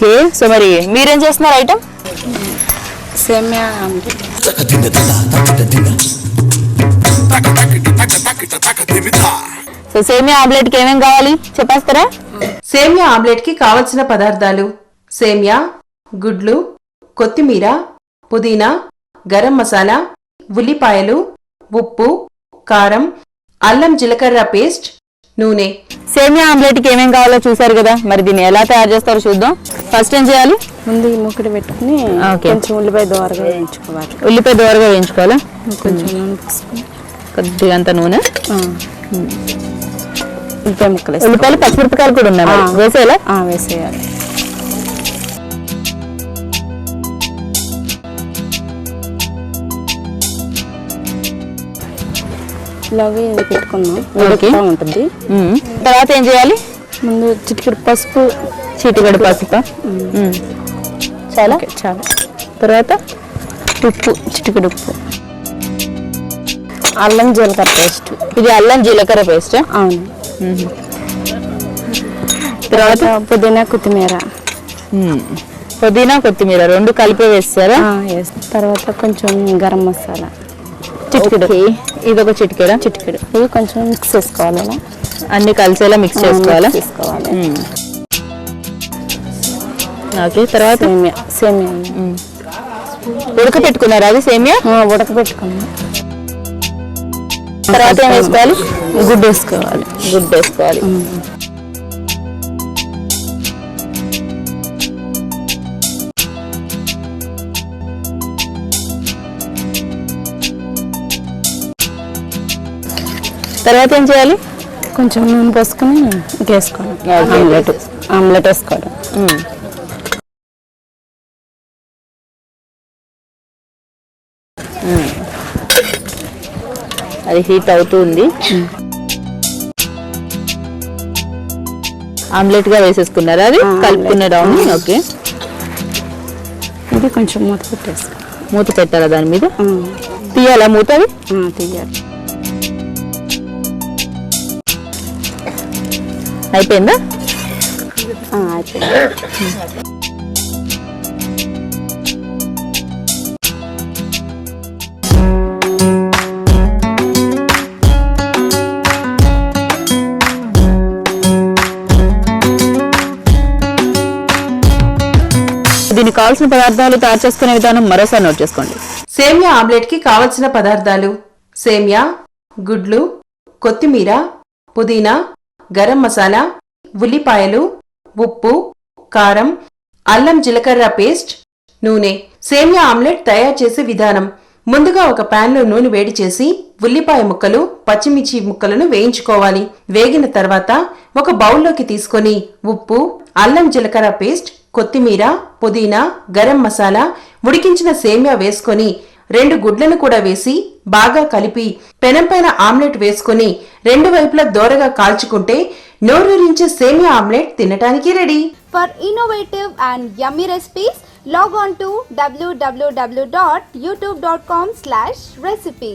Okay, so మరి మీరేం చేస్తున్నారు ఐటమ్? సేమియా సో సేమియా ఆమ్లెట్ కి ఏమేం కావాలి చెప్పేస్తారా? సేమియా ఆమ్లెట్ కి కావలసిన పదార్థాలు: సేమియా, గుడ్లు, కొత్తిమీర, పుదీనా, గరం మసాలా, ఉల్లిపాయలు, ఉప్పు, కారం, అల్లం జీలకర్ర పేస్ట్, నూనె. సేమియా ఆమ్లెట్ కి ఏమేం కావాలో చూసారు కదా, మరి దీన్ని ఎలా తయారు చేస్తారో చూద్దాం. ఫస్ట్ ఏం చేయాలి? ముందు ముక్కడి పెట్టుకుని కొంచెం ఉల్లిపాయ దోరగా వేయించుకోవాలి. ఉల్లిపాయ దోరగా వేయించుకోవాలా? కొంచెం నూనె తీసుకుని కొద్దిగా అంత నూనె, ఉల్లిపాయ ముక్కలు ఉల్లిపాయలు, పచ్చిమిరపకాయలు కూడా ఉన్నాయి, వేసేయాలా? వేసేయాలి. ఇలాగే ఇది పెట్టుకుందాం, ఉంటుంది. తర్వాత ఏం చేయాలి? ముందు చిటికెడు పసుపు, చిటికెడు పసుపు చాలా చాలా. తర్వాత ఉప్పు, చిటికెడు ఉప్పు, అల్లం జీలకర్ర పేస్ట్. ఇది అల్లం జీలకర్ర పేస్ట్. అవును. తర్వాత పుదీనా, కొత్తిమీర. పుదీనా, కొత్తిమీర రెండు కలిపి వేస్తారా? తర్వాత కొంచెం గరం మసాలా చిటికెడు. ఇది ఒక చిటికెడా? చిటికెడు. ఇవి కొంచెం మిక్స్ చేసుకోవాలి. అలా అన్ని కలిసేలా మిక్స్ చేసుకోవాలా? ఓకే. తర్వాత సేమియా ఉడకపెట్టుకున్నారా? అది సేమియా ఉడకబెట్టుకున్నాం. తర్వాత ఏం వేసుకోవాలి? గుడ్డు వేసుకోవాలి. గుడ్డు వేసుకోవాలి. తర్వాత ఏం చేయాలి? కొంచెం నూనె పోసుకొని వేసుకోవాలి. ఆమ్లెట్ వేసుకోవడం. అది హీట్ అవుతుంది. ఆమ్లెట్ గా వేసేసుకున్నారా? అది కలుపుకున్నాం. ఓకే. ఇది కొంచెం మూత పెట్టేసుకోవాలి. మూత పెట్టాలా దాని మీద? తీయాలా మూత? అది తీయాలి. అయిపోయిందా? అయిపోయింది. దీనికి కావాల్సిన పదార్థాలు తయారు చేసుకునే విధానం మరోసారి నోట్ చేసుకోండి. సేమియా ఆమ్లెట్ కి కావలసిన పదార్థాలు: సేమియా, గుడ్లు, కొత్తిమీర, పుదీనా, గరం మసాలా, ఉల్లిపాయలు, ఉప్పు, కారం, అల్లం జీలకర్ర పేస్ట్, నూనె. సేమియా ఆమ్లెట్ తయారు చేసే విధానం: ముందుగా ఒక పాన్ లో నూనె వేడి చేసి ఉల్లిపాయ ముక్కలు, పచ్చిమిర్చి ముక్కలను వేయించుకోవాలి. వేగిన తర్వాత ఒక బౌల్లోకి తీసుకొని ఉప్పు, అల్లం జీలకర్ర పేస్ట్, కొత్తిమీర, పుదీనా, గరం మసాలా, ఉడికించిన సేమియా వేసుకొని 2 గుడ్లను కూడా వేసి బాగా కలిపి పెనం పైన ఆమ్లెట్ వేసుకొని 2 వైపులా దోరగా కాల్చుకుంటే నోరూరించే సేమియా ఆమ్లెట్ తినటానికి ready. For innovative and yummy recipes, log on to www.youtube.com/recipe.